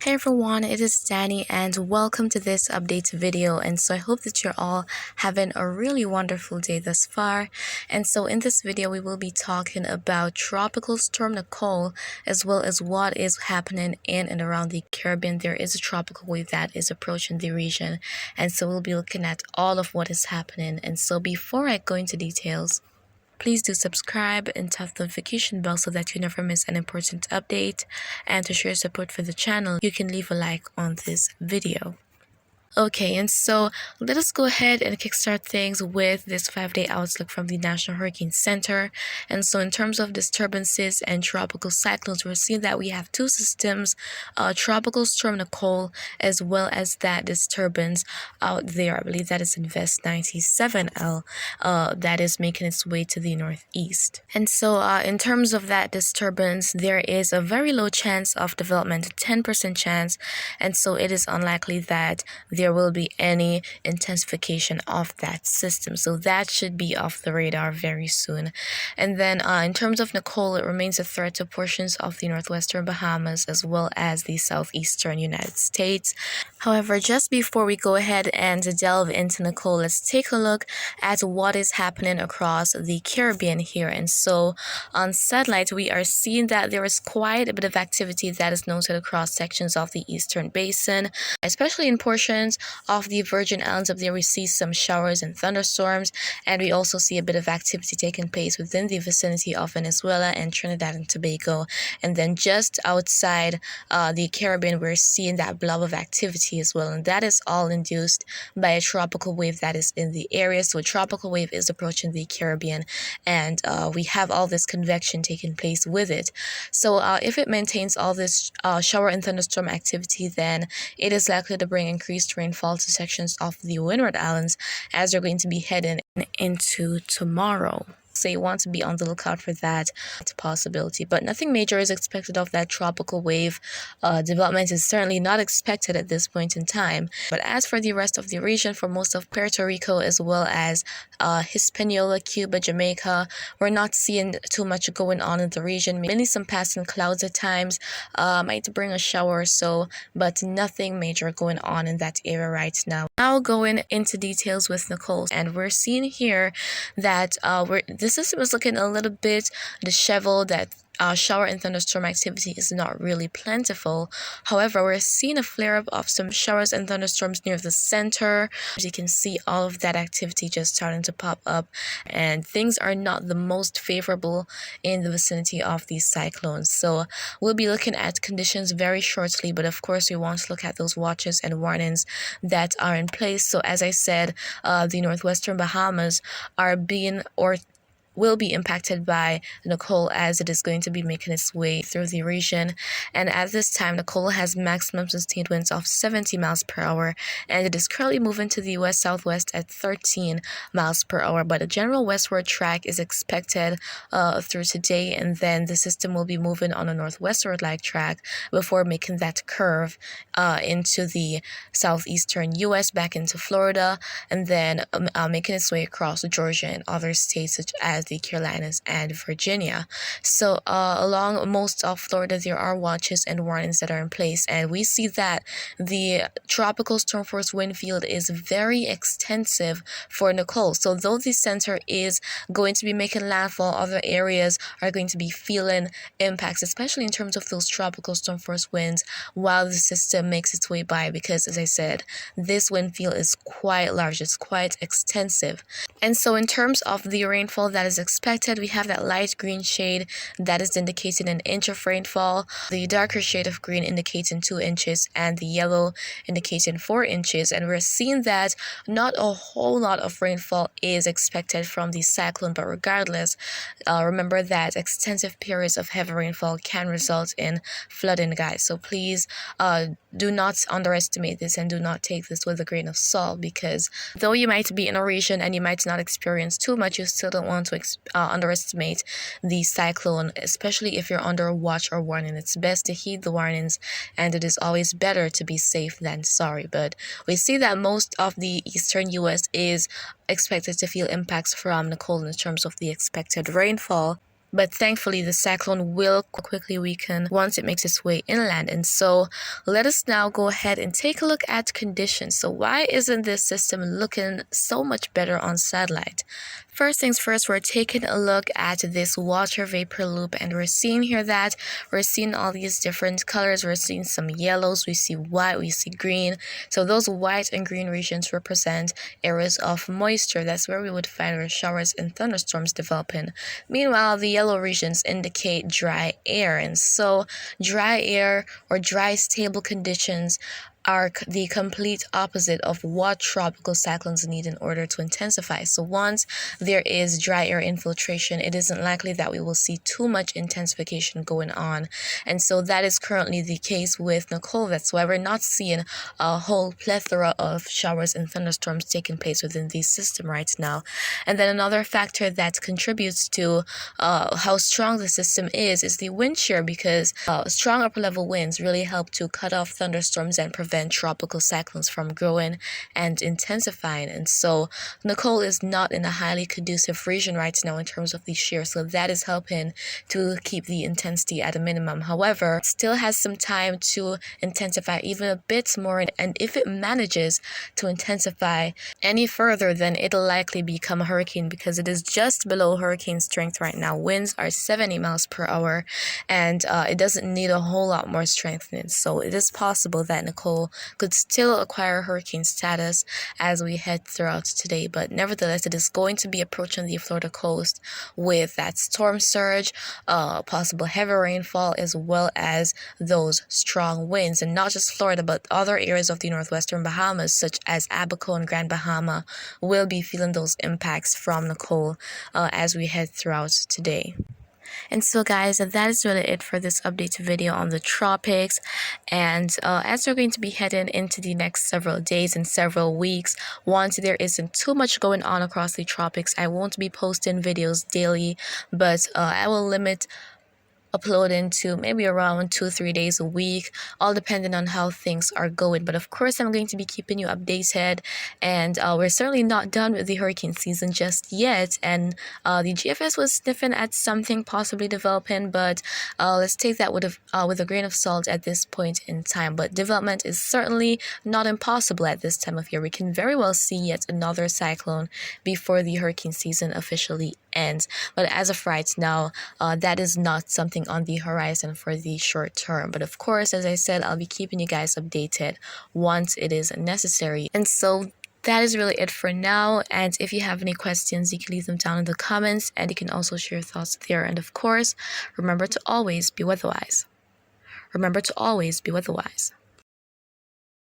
Hey everyone, it is Dani and welcome to this update video. And so I hope that you're all having a really wonderful day thus far. And so in this video, we will be talking about Tropical Storm Nicole, as well as what is happening in and around the Caribbean. There is a tropical wave that is approaching the region. And so we'll be looking at all of what is happening. And so before I go into details, please do subscribe and tap the notification bell so that you never miss an important update. And to show your support for the channel, you can leave a like on this video. Okay, and so let us go ahead and kickstart things with this 5-day outlook from the National Hurricane Center. And so in terms of disturbances and tropical cyclones, we're seeing that we have two systems, Tropical Storm Nicole, as well as that disturbance out there. I believe that is in Vest 97L, that is making its way to the northeast. And so in terms of that disturbance, there is a very low chance of development, a 10% chance. And so it is unlikely that there will be any intensification of that system. So that should be off the radar very soon. And then in terms of Nicole, it remains a threat to portions of the northwestern Bahamas as well as the southeastern United States. However, just before we go ahead and delve into Nicole, let's take a look at what is happening across the Caribbean here. And so on satellite, we are seeing that there is quite a bit of activity that is noted across sections of the eastern basin, especially in portions of the Virgin Islands. Up there, we see some showers and thunderstorms, and we also see a bit of activity taking place within the vicinity of Venezuela and Trinidad and Tobago. And then just outside the Caribbean, we're seeing that blob of activity as well, and that is all induced by a tropical wave that is in the area. So a tropical wave is approaching the Caribbean, and we have all this convection taking place with it. So if it maintains all this shower and thunderstorm activity, then it is likely to bring increased rainfall to sections of the Windward Islands as they're going to be heading into tomorrow. So you want to be on the lookout for that possibility, but nothing major is expected of that tropical wave. Development is certainly not expected at this point in time. But as for the rest of the region, for most of Puerto Rico as well as Hispaniola, Cuba, Jamaica, we're not seeing too much going on in the region. Mainly some passing clouds at times, might bring a shower or so, but nothing major going on in that area right now. Now going into details with Nicole, and we're seeing here that the system is looking a little bit disheveled, that shower and thunderstorm activity is not really plentiful. However, we're seeing a flare-up of some showers and thunderstorms near the center. As you can see, all of that activity just starting to pop up, and things are not the most favorable in the vicinity of these cyclones. So we'll be looking at conditions very shortly, but of course we want to look at those watches and warnings that are in place. So as I said, the northwestern Bahamas are being will be impacted by Nicole as it is going to be making its way through the region. And at this time, Nicole has maximum sustained winds of 70 miles per hour, and it is currently moving to the west southwest at 13 miles per hour. But a general westward track is expected through today, and then the system will be moving on a northwestward-like track before making that curve into the southeastern U.S. back into Florida, and then making its way across Georgia and other states such as the Carolinas and Virginia. So along most of Florida, there are watches and warnings that are in place, and we see that the tropical storm force wind field is very extensive for Nicole. So though the center is going to be making landfall, other areas are going to be feeling impacts, especially in terms of those tropical storm force winds while the system makes its way by, because as I said, this wind field is quite large, it's quite extensive. And so in terms of the rainfall that is expected, we have that light green shade that is indicating an inch of rainfall, the darker shade of green indicating 2 inches, and the yellow indicating 4 inches. And we're seeing that not a whole lot of rainfall is expected from the cyclone, but regardless, remember that extensive periods of heavy rainfall can result in flooding, guys. So please do not underestimate this and do not take this with a grain of salt, because though you might be in a region and you might not experience too much, you still don't want to underestimate the cyclone, especially if you're under a watch or warning. It's best to heed the warnings, and it is always better to be safe than sorry. But we see that most of the eastern U.S. is expected to feel impacts from Nicole in terms of the expected rainfall. But thankfully, the cyclone will quickly weaken once it makes its way inland. And so let us now go ahead and take a look at conditions. So why isn't this system looking so much better on satellite? First things first, we're taking a look at this water vapor loop, and we're seeing here that we're seeing all these different colors. We're seeing some yellows, we see white, we see green. So those white and green regions represent areas of moisture. That's where we would find our showers and thunderstorms developing. Meanwhile, the yellow regions indicate dry air, and so dry air or dry stable conditions are the complete opposite of what tropical cyclones need in order to intensify. So once there is dry air infiltration, it isn't likely that we will see too much intensification going on. And so that is currently the case with Nicole. That's why we're not seeing a whole plethora of showers and thunderstorms taking place within the system right now. And then another factor that contributes to how strong the system is the wind shear, because strong upper level winds really help to cut off thunderstorms and prevent tropical cyclones from growing and intensifying. And so Nicole is not in a highly conducive region right now in terms of the shear, so that is helping to keep the intensity at a minimum. However, it still has some time to intensify even a bit more, and if it manages to intensify any further, then it'll likely become a hurricane, because it is just below hurricane strength right now. Winds are 70 miles per hour, and it doesn't need a whole lot more strengthening. So it is possible that Nicole could still acquire hurricane status as we head throughout today, but nevertheless, it is going to be approaching the Florida coast with that storm surge, possible heavy rainfall, as well as those strong winds. And not just Florida, but other areas of the northwestern Bahamas, such as Abaco and Grand Bahama, will be feeling those impacts from Nicole as we head throughout today. And so guys, that is really it for this update video on the tropics. And as we're going to be heading into the next several days and several weeks, once there isn't too much going on across the tropics, I won't be posting videos daily, but I will limit uploading to maybe around 2-3 days a week, all depending on how things are going. But of course, I'm going to be keeping you updated, and we're certainly not done with the hurricane season just yet. And the GFS was sniffing at something possibly developing, but let's take that with a grain of salt at this point in time. But development is certainly not impossible at this time of year. We can very well see yet another cyclone before the hurricane season officially ends. But as of right now, that is not something on the horizon for the short term. But of course, as I said, I'll be keeping you guys updated once it is necessary. And so that is really it for now. And if you have any questions, you can leave them down in the comments, and you can also share your thoughts there. And of course, remember to always be weatherwise. Remember to always be weatherwise.